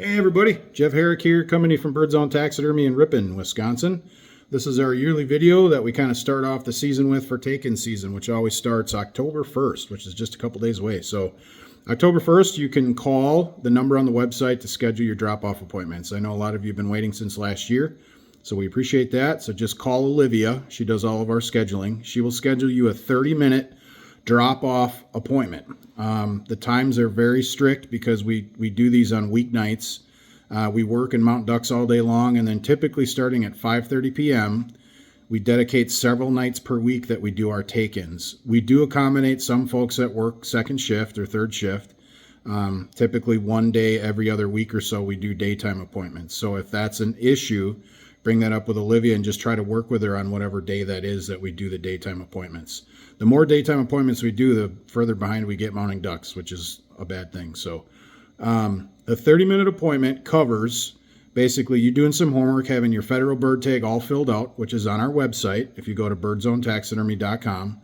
Hey everybody, Jeff Herrick here, coming to you from Bird Zone Taxidermy in Ripon, Wisconsin. This is our yearly video that we kind of start off the season with for take-in season, which always starts October 1st, which is just a couple days away. So October 1st, you can call the number on the website to schedule your drop-off appointments. I know a lot of you have been waiting since last year, so we appreciate that. So just call Olivia. She does all of our scheduling. She will schedule you a 30-minute drop-off appointment. The times are very strict because we do these on weeknights. We work and mount ducks all day long, and then typically starting at 5:30 p.m., we dedicate several nights per week that we do our take-ins. We do accommodate some folks that work second shift or third shift. Typically one day every other week or so we do daytime appointments. So if that's an issue, bring that up with Olivia and just try to work with her on whatever day that is that we do the daytime appointments. The more daytime appointments we do, the further behind we get mounting ducks, which is a bad thing. So the 30-minute appointment covers basically you doing some homework, having your federal bird tag all filled out, which is on our website. If you go to birdzonetaxidermy.com,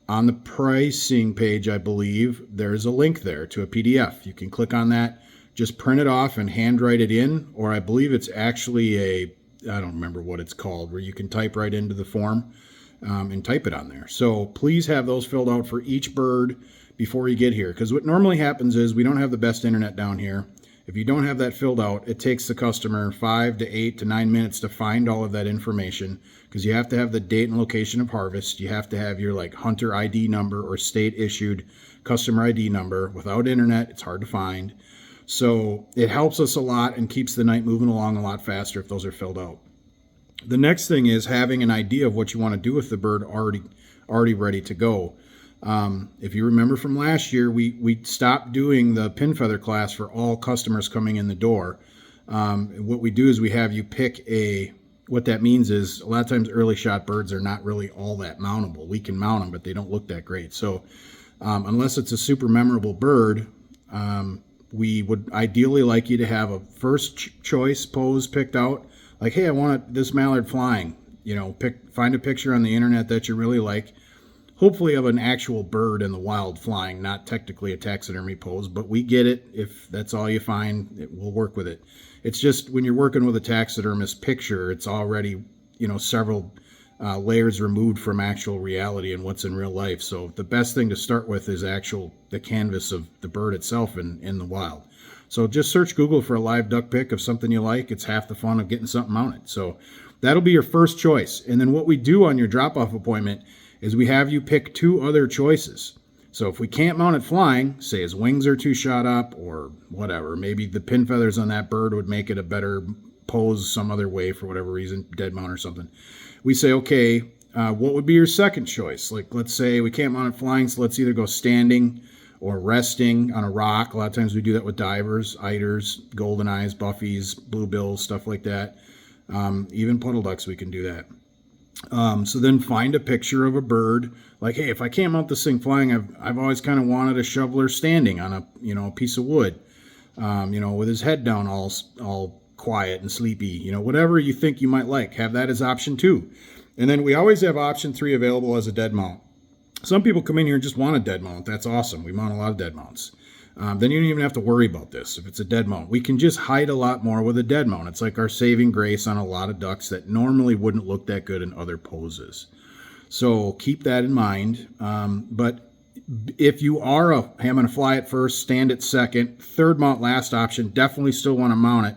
on the pricing page, I believe, there's a link there to a PDF. You can click on that, just print it off and handwrite it in, or I believe it's actually I don't remember what it's called, where you can type right into the form and type it on there. So please have those filled out for each bird before you get here, because what normally happens is we don't have the best internet down here. If you don't have that filled out, it takes the customer 5 to 8 to 9 minutes to find all of that information, because you have to have the date and location of harvest. You have to have your hunter ID number or state issued customer ID number. Without internet, it's hard to find. So it helps us a lot and keeps the night moving along a lot faster if those are filled out. The next thing is having an idea of what you want to do with the bird already ready to go. If you remember from last year, we stopped doing the pin feather class for all customers coming in the door. What we do is we have you pick what that means is a lot of times early shot birds are not really all that mountable. We can mount them, but they don't look that great. So unless it's a super memorable bird, we would ideally like you to have a first choice pose picked out. Like, hey, I want this mallard flying. Find a picture on the internet that you really like. Hopefully of an actual bird in the wild flying, not technically a taxidermy pose, but we get it. If that's all you find, we'll work with it. It's just when you're working with a taxidermist picture, it's already, several layers removed from actual reality and what's in real life. So the best thing to start with is the canvas of the bird itself in the wild. So just search Google for a live duck pic of something you like. It's half the fun of getting something mounted. So that'll be your first choice. And then what we do on your drop-off appointment is we have you pick 2 other choices. So if we can't mount it flying, say his wings are too shot up or whatever, maybe the pin feathers on that bird would make it a better pose some other way for whatever reason, dead mount or something. We say, okay, what would be your second choice? Let's say we can't mount it flying, so let's either go standing or resting on a rock. A lot of times we do that with divers, eiders, golden eyes, buffies, bluebills, stuff like that. Even puddle ducks, we can do that. So then find a picture of a bird. Like, hey, if I can't mount this thing flying, I've always kind of wanted a shoveler standing on a piece of wood, with his head down all quiet and sleepy, whatever you think you might like, have that as option 2. And then we always have option 3 available as a dead mount. Some people come in here and just want a dead mount. That's awesome. We mount a lot of dead mounts. Then you don't even have to worry about this. If it's a dead mount, we can just hide a lot more with a dead mount. It's like our saving grace on a lot of ducks that normally wouldn't look that good in other poses. So keep that in mind. But if you are I'm going to fly it first, stand it second, third mount, last option, definitely still want to mount it.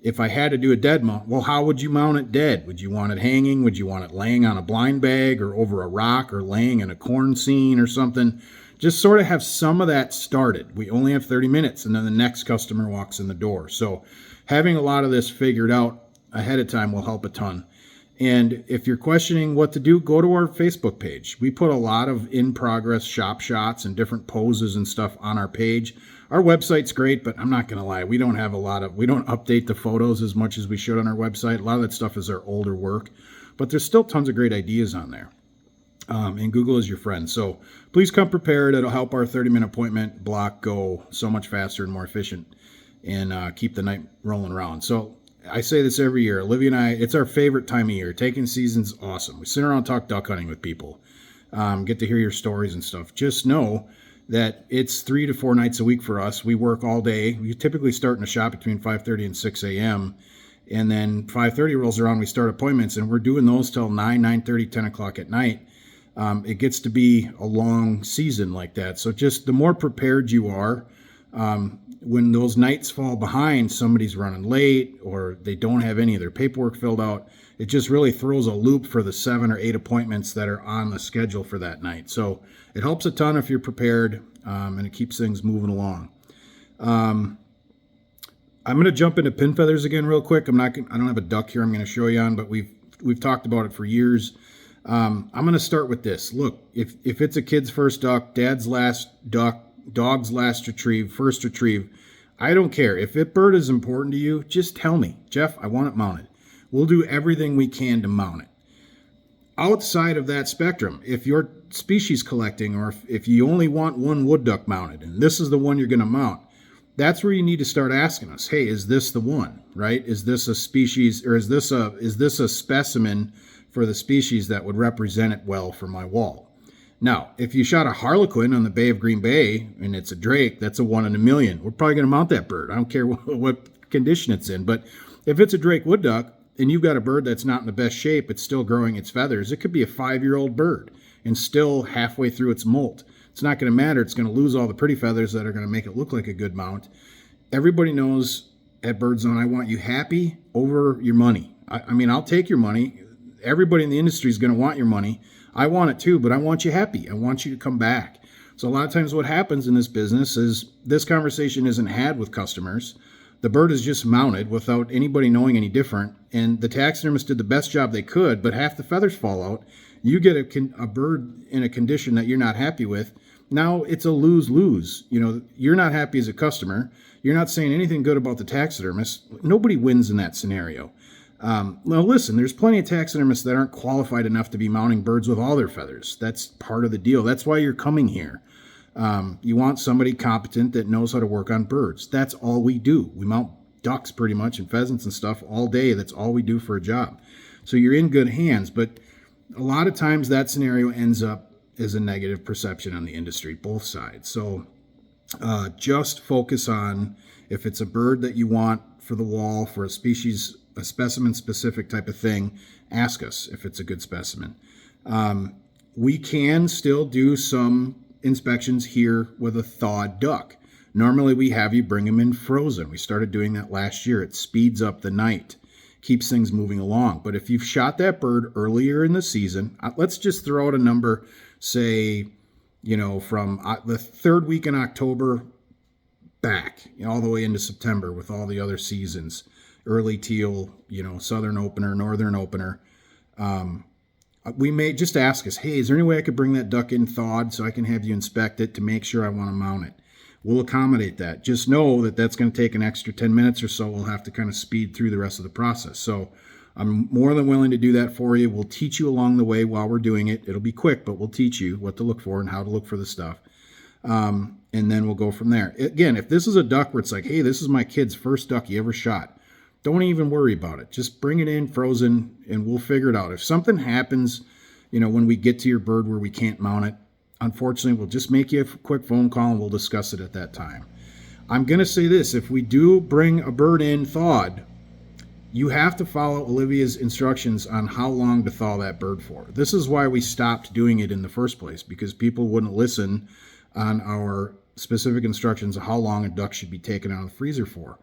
If I had to do a dead mount, well, how would you mount it dead? Would you want it hanging? Would you want it laying on a blind bag or over a rock or laying in a corn scene or something? Just sort of have some of that started. We only have 30 minutes, and then the next customer walks in the door. So having a lot of this figured out ahead of time will help a ton. And if you're questioning what to do, go to our Facebook page. We put a lot of in-progress shop shots and different poses and stuff on our page. Our website's great, but I'm not going to lie. We don't update the photos as much as we should on our website. A lot of that stuff is our older work, but there's still tons of great ideas on there. And Google is your friend. So please come prepared. It'll help our 30-minute appointment block go so much faster and more efficient and keep the night rolling around. So I say this every year. Olivia and I, it's our favorite time of year. Taking season's awesome. We sit around and talk duck hunting with people. Get to hear your stories and stuff. Just know that it's 3 to 4 nights a week for us. We work all day. We typically start in the shop between 5:30 and 6 a.m. And then 5:30 rolls around, we start appointments, and we're doing those till 9:30, 10 o'clock at night. It gets to be a long season like that. So just the more prepared you are, when those nights fall behind, somebody's running late or they don't have any of their paperwork filled out, it just really throws a loop for the 7 or 8 appointments that are on the schedule for that night. So it helps a ton if you're prepared, and it keeps things moving along. I'm going to jump into pin feathers again real quick. I don't have a duck here I'm going to show you on, but we've talked about it for years. I'm going to start with this. Look, if it's a kid's first duck, dad's last duck, dog's last retrieve, first retrieve, I don't care. If that bird is important to you, just tell me, Jeff, I want it mounted. We'll do everything we can to mount it. Outside of that spectrum, if you're species collecting or if you only want one wood duck mounted and this is the one you're going to mount, that's where you need to start asking us, hey, is this the one, right? Is this a species, or is this a specimen for the species that would represent it well for my wall? Now, if you shot a harlequin on the Bay of Green Bay and it's a drake, that's a 1 in a million. We're probably going to mount that bird. I don't care what condition it's in. But if it's a drake wood duck and you've got a bird that's not in the best shape, it's still growing its feathers, it could be a 5-year-old bird and still halfway through its molt. It's not going to matter. It's going to lose all the pretty feathers that are going to make it look like a good mount. Everybody knows at Bird Zone, I want you happy over your money. I mean, I'll take your money. Everybody in the industry is going to want your money. I want it too, but I want you happy. I want you to come back. So a lot of times what happens in this business is this conversation isn't had with customers. The bird is just mounted without anybody knowing any different. And the taxidermist did the best job they could, but half the feathers fall out. You get a bird in a condition that you're not happy with. Now it's a lose-lose. You know, you're not happy as a customer. You're not saying anything good about the taxidermist. Nobody wins in that scenario. Now listen, there's plenty of taxidermists that aren't qualified enough to be mounting birds with all their feathers. That's part of the deal. That's why you're coming here. You want somebody competent that knows how to work on birds. That's all we do. We mount ducks pretty much and pheasants and stuff all day. That's all we do for a job. So you're in good hands, but a lot of times that scenario ends up as a negative perception on the industry, both sides. So just focus on if it's a bird that you want for the wall, for a species, a specimen specific type of thing, ask us if it's a good specimen. We can still do some inspections here with a thawed duck. Normally we have you bring them in frozen. We started doing that last year. It speeds up the night, keeps things moving along. But if you've shot that bird earlier in the season, let's just throw out a number, say, you know, from the 3rd week in October back, you know, all the way into September with all the other seasons, early teal, you know, southern opener, northern opener. We may just ask us, hey, is there any way I could bring that duck in thawed so I can have you inspect it to make sure I want to mount it? We'll accommodate that. Just know that that's going to take an extra 10 minutes or so. We'll have to kind of speed through the rest of the process. So I'm more than willing to do that for you. We'll teach you along the way while we're doing it. It'll be quick, but we'll teach you what to look for and how to look for the stuff. And then we'll go from there. Again, if this is a duck where it's like, hey, this is my kid's first duck he ever shot, don't even worry about it. Just bring it in frozen and we'll figure it out. If something happens, you know, when we get to your bird where we can't mount it, unfortunately, we'll just make you a quick phone call and we'll discuss it at that time. I'm going to say this. If we do bring a bird in thawed, you have to follow Olivia's instructions on how long to thaw that bird for. This is why we stopped doing it in the first place, because people wouldn't listen on our specific instructions of how long a duck should be taken out of the freezer for.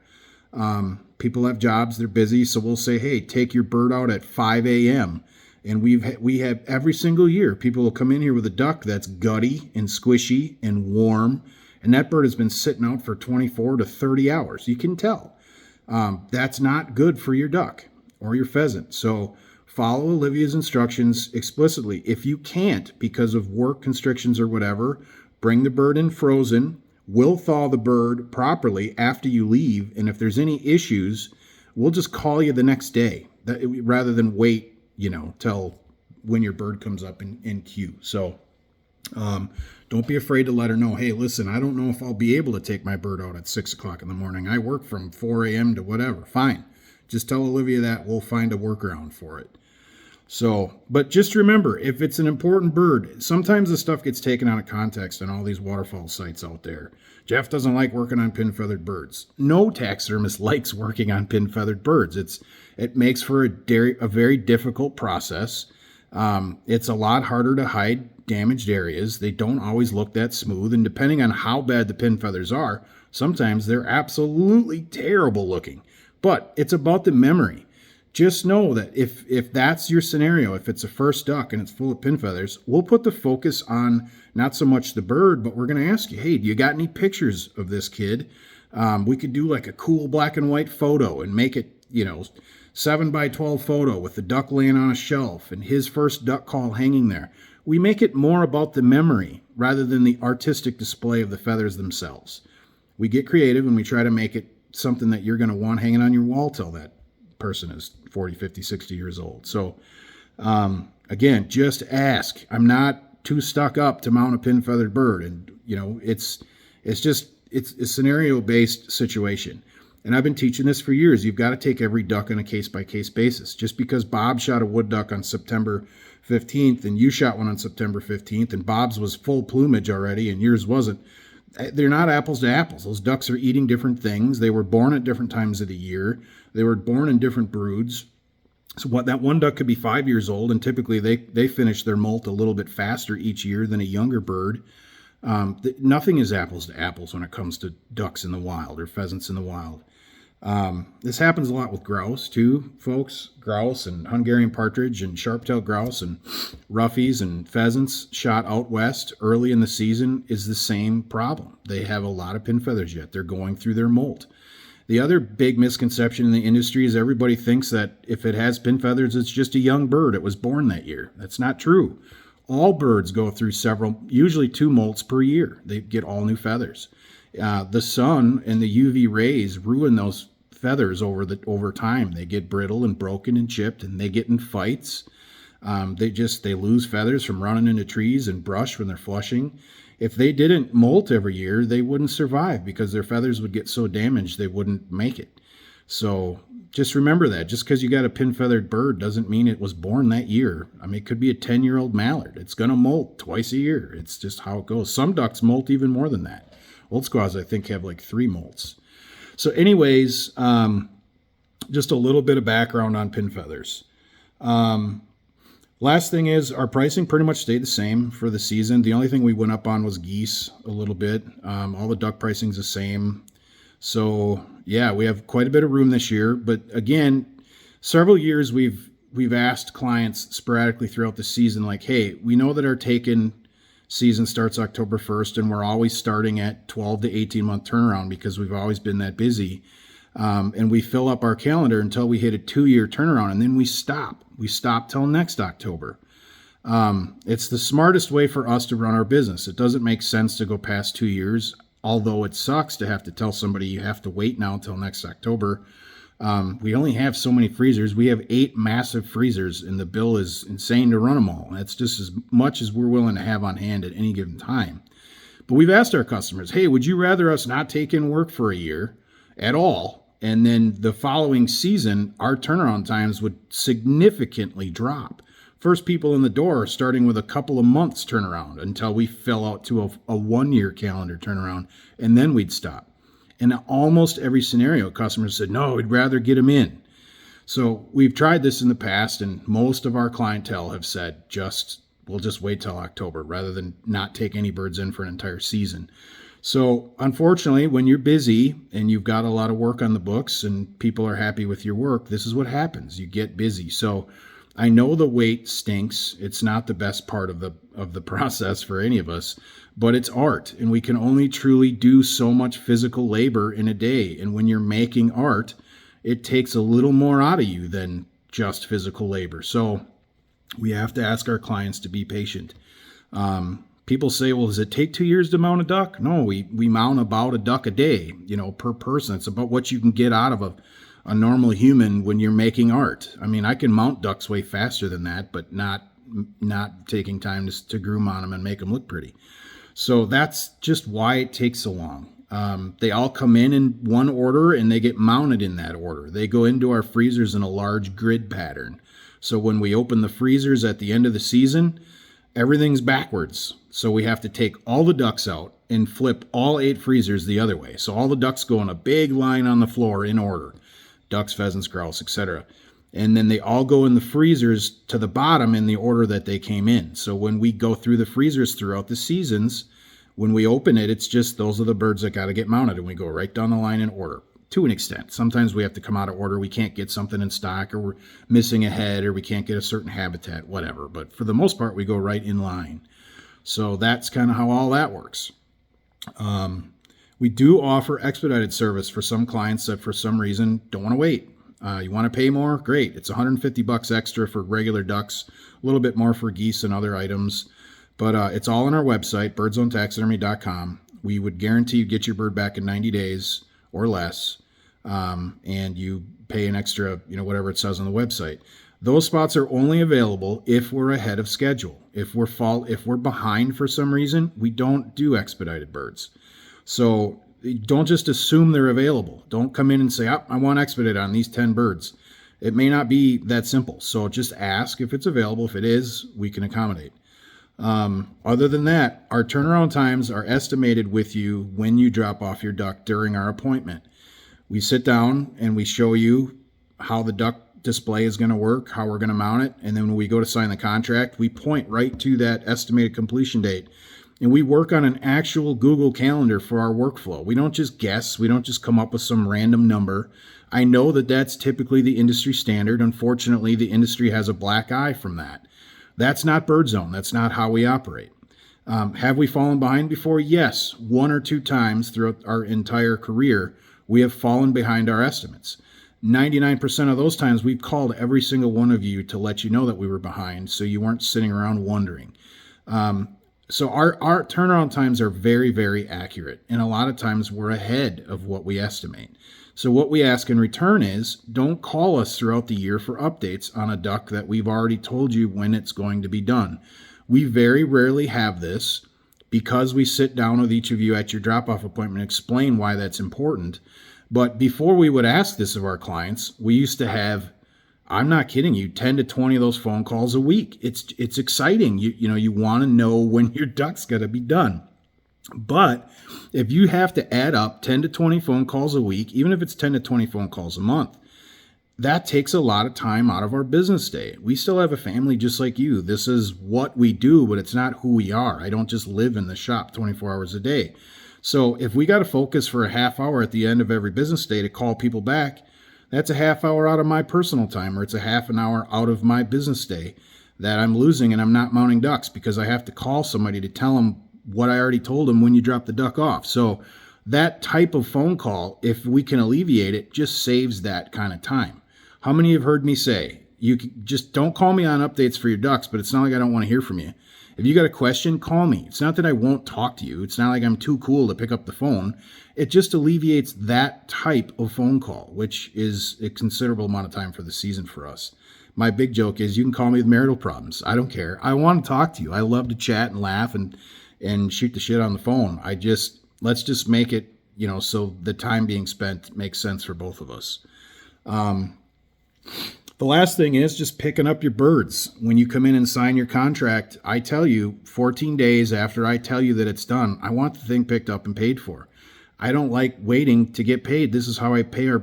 People have jobs, they're busy, so we'll say, hey, take your bird out at 5 a.m. And we have every single year, people will come in here with a duck that's gutty and squishy and warm, and that bird has been sitting out for 24 to 30 hours. You can tell. That's not good for your duck or your pheasant. So follow Olivia's instructions explicitly. If you can't, because of work constrictions or whatever, bring the bird in frozen. We'll thaw the bird properly after you leave, and if there's any issues, we'll just call you the next day rather than wait, you know, till when your bird comes up in queue. So don't be afraid to let her know, hey, listen, I don't know if I'll be able to take my bird out at 6 o'clock in the morning. I work from 4 a.m. to whatever. Fine. Just tell Olivia that. We'll find a workaround for it. So, but just remember, if it's an important bird, sometimes the stuff gets taken out of context on all these waterfowl sites out there. Jeff doesn't like working on pin-feathered birds. No taxidermist likes working on pin-feathered birds. It makes for a very difficult process. It's a lot harder to hide damaged areas. They don't always look that smooth, and depending on how bad the pin feathers are, sometimes they're absolutely terrible looking. But it's about the memory. Just know that if that's your scenario, if it's a first duck and it's full of pin feathers, we'll put the focus on not so much the bird, but we're going to ask you, hey, do you got any pictures of this kid? We could do like a cool black and white photo and make it, 7x12 photo with the duck laying on a shelf and his first duck call hanging there. We make it more about the memory rather than the artistic display of the feathers themselves. We get creative and we try to make it something that you're going to want hanging on your wall till that person is 40, 50, 60 years old. So, again, just ask. I'm not too stuck up to mount a pin feathered bird. And, it's a scenario-based situation. And I've been teaching this for years. You've got to take every duck on a case-by-case basis. Just because Bob shot a wood duck on September 15th and you shot one on September 15th and Bob's was full plumage already and yours wasn't, they're not apples to apples. Those ducks are eating different things. They were born at different times of the year. They were born in different broods. So that one duck could be 5 years old, and typically they finish their molt a little bit faster each year than a younger bird. Nothing is apples to apples when it comes to ducks in the wild or pheasants in the wild. This happens a lot with grouse too, folks. Grouse and Hungarian partridge and sharp-tailed grouse and roughies and pheasants shot out west early in the season is the same problem. They have a lot of pin feathers yet. They're going through their molt. The other big misconception in the industry is everybody thinks that if it has pin feathers, it's just a young bird. It was born that year. That's not true. All birds go through usually 2 molts per year. They get all new feathers. The sun and the UV rays ruin those feathers over time. They get brittle and broken and chipped, and they get in fights. They lose feathers from running into trees and brush when they're flushing. If they didn't molt every year, they wouldn't survive because their feathers would get so damaged they wouldn't make it. So just remember that. Just because you got a pin-feathered bird doesn't mean it was born that year. I mean, it could be a 10-year-old mallard. It's going to molt twice a year. It's just how it goes. Some ducks molt even more than that. Old squaws, I think, have like 3 molts. So anyways, just a little bit of background on pin feathers. Last thing is our pricing pretty much stayed the same for the season. The only thing we went up on was geese a little bit. All the duck pricing's the same. So yeah, we have quite a bit of room this year. But again, several years we've asked clients sporadically throughout the season, like, hey, we know that our take-in season starts October 1st, and we're always starting at 12 to 18 month turnaround because we've always been that busy. And we fill up our calendar until we hit a 2-year turnaround, and then we stop. We stop till next October. It's the smartest way for us to run our business. It doesn't make sense to go past 2 years, although it sucks to have to tell somebody you have to wait now until next October. We only have so many freezers. We have 8 massive freezers, and the bill is insane to run them all. That's just as much as we're willing to have on hand at any given time. But we've asked our customers, hey, would you rather us not take in work for a year at all, and then the following season, our turnaround times would significantly drop? First people in the door are starting with a couple of months turnaround until we fill out to a 1-year calendar turnaround, and then we'd stop. In almost every scenario, customers said, no, we'd rather get them in. So we've tried this in the past, and most of our clientele have said, we'll just wait till October rather than not take any birds in for an entire season. So unfortunately, when you're busy and you've got a lot of work on the books and people are happy with your work, this is what happens. You get busy. So I know the wait stinks. It's not the best part of the process for any of us, but it's art, and we can only truly do so much physical labor in a day. And when you're making art, it takes a little more out of you than just physical labor. So we have to ask our clients to be patient. People say, well, does it take 2 years to mount a duck? No, we mount about a duck a day, per person. It's about what you can get out of a normal human when you're making art. I mean, I can mount ducks way faster than that, but not taking time to groom on them and make them look pretty. So that's just why it takes so long. They all come in one order and they get mounted in that order. They go into our freezers in a large grid pattern. So when we open the freezers at the end of the season, everything's backwards. So we have to take all the ducks out and flip all 8 freezers the other way. So all the ducks go in a big line on the floor in order. Ducks, pheasants, grouse, etc. And then they all go in the freezers to the bottom in the order that they came in. So when we go through the freezers throughout the seasons, when we open it, it's just those are the birds that got to get mounted, and we go right down the line in order to an extent. Sometimes we have to come out of order. We can't get something in stock, or we're missing a head, or we can't get a certain habitat, whatever. But for the most part, we go right in line. So that's kind of how all that works. We do offer expedited service for some clients that for some reason don't want to wait. You want to pay more? Great. It's $150 extra for regular ducks, a little bit more for geese and other items. But it's all on our website, birdzonetaxidermy.com. We would guarantee you get your bird back in 90 days or less, and you pay an extra, whatever it says on the website. Those spots are only available if we're ahead of schedule. If we're behind for some reason, we don't do expedited birds. So don't just assume they're available. Don't come in and say, I want expedited on these 10 birds. It may not be that simple. So just ask if it's available. If it is, we can accommodate. Other than that, our turnaround times are estimated with you when you drop off your duck during our appointment. We sit down and we show you how the duck display is going to work, how we're going to mount it, and then when we go to sign the contract, we point right to that estimated completion date. And we work on an actual Google Calendar for our workflow. We don't just guess. We don't just come up with some random number. I know that that's typically the industry standard. Unfortunately, the industry has a black eye from that. That's not BirdZone. That's not how we operate. Have we fallen behind before? Yes. 1 or 2 times throughout our entire career, we have fallen behind our estimates. 99% of those times, we've called every single one of you to let you know that we were behind, so you weren't sitting around wondering. So our turnaround times are very, very accurate, and a lot of times we're ahead of what we estimate. So what we ask in return is, don't call us throughout the year for updates on a duck that we've already told you when it's going to be done. We very rarely have this because we sit down with each of you at your drop-off appointment and explain why that's important. But before we would ask this of our clients, we used to have, I'm not kidding you, 10 to 20 of those phone calls a week. It's exciting. You want to know when your duck's got to be done. But if you have to add up 10 to 20 phone calls a week, even if it's 10 to 20 phone calls a month, that takes a lot of time out of our business day. We still have a family just like you. This is what we do, but it's not who we are. I don't just live in the shop 24 hours a day. So if we got to focus for a half hour at the end of every business day to call people back, that's a half hour out of my personal time, or it's a half an hour out of my business day that I'm losing, and I'm not mounting ducks because I have to call somebody to tell them what I already told them when you drop the duck off. So that type of phone call, if we can alleviate it, just saves that kind of time. How many have heard me say, you just don't call me on updates for your ducks, but it's not like I don't want to hear from you. If you got a question, call me. It's not that I won't talk to you. It's not like I'm too cool to pick up the phone. It just alleviates that type of phone call, which is a considerable amount of time for the season for us. My big joke is you can call me with marital problems. I don't care. I want to talk to you. I love to chat and laugh and shoot the shit on the phone. Let's just make it, so the time being spent makes sense for both of us. The last thing is just picking up your birds. When you come in and sign your contract, I tell you 14 days after I tell you that it's done, I want the thing picked up and paid for. I don't like waiting to get paid. This is how we pay our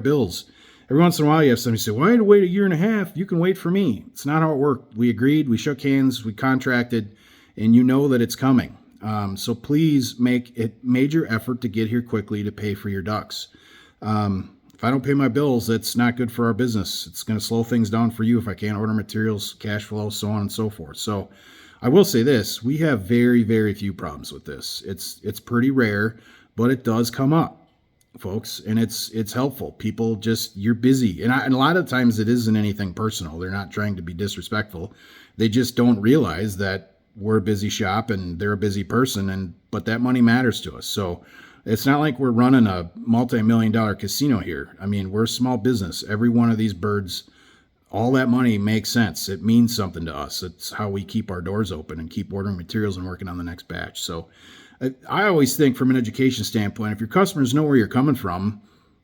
bills. Every once in a while you have somebody say, well, I had to wait a year and a half. You can wait for me. It's not how it worked. We agreed, we shook hands, we contracted, and you know that it's coming. So please make a major effort to get here quickly to pay for your ducks. If I don't pay my bills, that's not good for our business. It's going to slow things down for you if I can't order materials, cash flow, so on and so forth. So I will say this, we have very, very few problems with this. It's pretty rare, but it does come up, folks, and it's helpful. People just, you're busy. And a lot of times it isn't anything personal. They're not trying to be disrespectful. They just don't realize that we're a busy shop and they're a busy person, but that money matters to us. So it's not like we're running a multi-million-dollar casino here. I mean, we're a small business. Every one of these birds, all that money makes sense. It means something to us. It's how we keep our doors open and keep ordering materials and working on the next batch. So I always think from an education standpoint, if your customers know where you're coming from,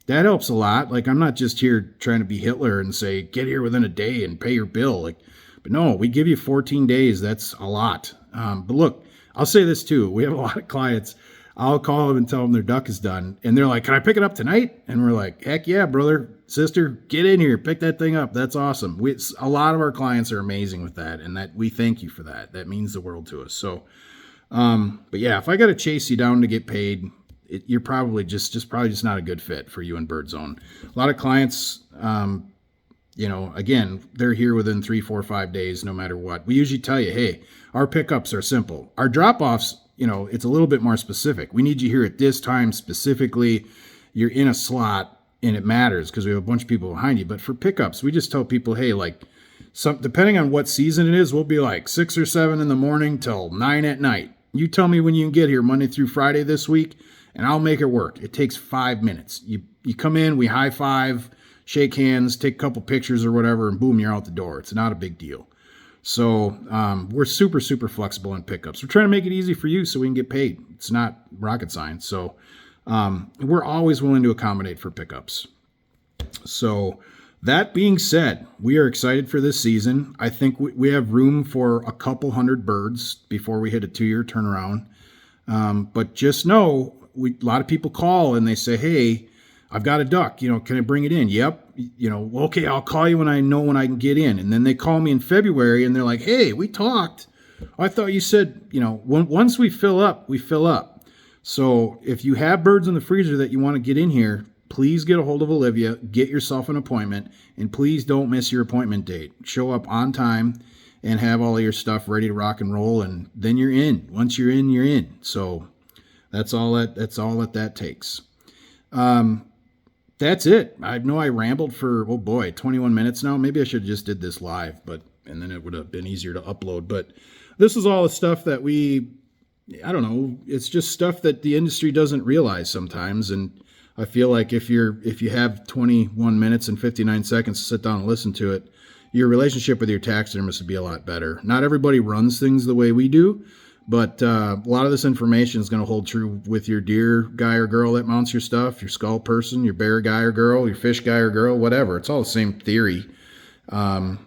that helps a lot. Like, I'm not just here trying to be Hitler and say, get here within a day and pay your bill. Like, but no, we give you 14 days. That's a lot. But look, I'll say this too. We have a lot of clients. I'll call them and tell them their duck is done. And they're like, can I pick it up tonight? And we're like, heck yeah, brother, sister, get in here, pick that thing up. That's awesome. A lot of our clients are amazing with that. And that we thank you for that. That means the world to us. So, but yeah, if I got to chase you down to get paid, you're probably just not a good fit for you in Bird Zone. A lot of clients, again, they're here within 3, 4, 5 days, no matter what. We usually tell you, hey, our pickups are simple. Our drop-offs, it's a little bit more specific. We need you here at this time specifically. You're in a slot, and it matters because we have a bunch of people behind you. But for pickups, we just tell people, hey, like, depending on what season it is, we'll be like 6 or 7 in the morning till 9 at night. You tell me when you can get here Monday through Friday this week, and I'll make it work. It takes 5 minutes. You come in, we high five, shake hands, take a couple pictures or whatever, and boom, you're out the door. It's not a big deal. So we're super, super flexible in pickups. We're trying to make it easy for you so we can get paid. It's not rocket science. So we're always willing to accommodate for pickups. So that being said, we are excited for this season. I think we have room for a couple hundred birds before we hit a 2-year turnaround. But just know, a lot of people call and they say, hey, I've got a duck, can I bring it in? Yep. Okay, I'll call you when I know when I can get in. And then they call me in February and they're like, hey, we talked. I thought you said, once we fill up, we fill up. So if you have birds in the freezer that you want to get in here, please get a hold of Olivia, get yourself an appointment, and please don't miss your appointment date. Show up on time and have all of your stuff ready to rock and roll, and then you're in. Once you're in, you're in. So that's all that takes. That's it. I know I rambled for, 21 minutes now. Maybe I should have just did this live, and then it would have been easier to upload. But this is all the stuff that it's just stuff that the industry doesn't realize sometimes. And I feel like if you have 21 minutes and 59 seconds to sit down and listen to it, your relationship with your taxidermist would be a lot better. Not everybody runs things the way we do, but a lot of this information is going to hold true with your deer guy or girl that mounts your stuff, your skull person, your bear guy or girl, your fish guy or girl, whatever. It's all the same theory.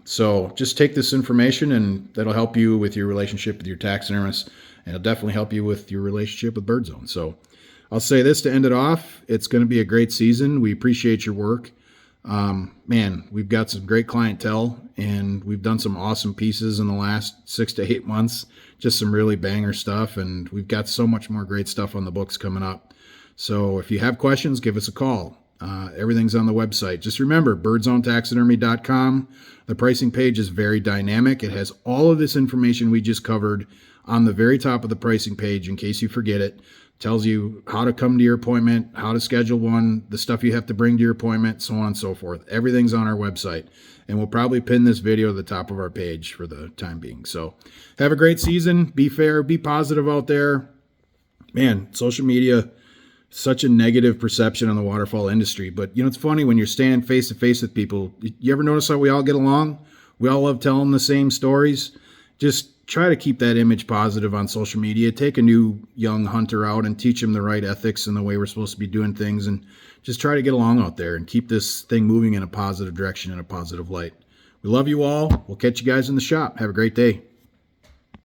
So just take this information, and that'll help you with your relationship with your taxidermist, and it'll definitely help you with your relationship with Bird Zone. So I'll say this to end it off. It's going to be a great season. We appreciate your work. We've got some great clientele, and we've done some awesome pieces in the last 6 to 8 months, just some really banger stuff. And we've got so much more great stuff on the books coming up. So if you have questions, give us a call. Everything's on the website. Just remember, birdzonetaxidermy.com. The pricing page is very dynamic. It has all of this information we just covered on the very top of the pricing page in case you forget it. Tells you how to come to your appointment, how to schedule one, the stuff you have to bring to your appointment, so on and so forth. Everything's on our website. And we'll probably pin this video to the top of our page for the time being. So have a great season. Be fair. Be positive out there. Man, social media, such a negative perception on the waterfowl industry. But, it's funny when you're standing face to face with people. You ever notice how we all get along? We all love telling the same stories. Just try to keep that image positive on social media. Take a new young hunter out and teach them the right ethics and the way we're supposed to be doing things, and just try to get along out there and keep this thing moving in a positive direction, in a positive light. We love you all. We'll catch you guys in the shop. Have a great day.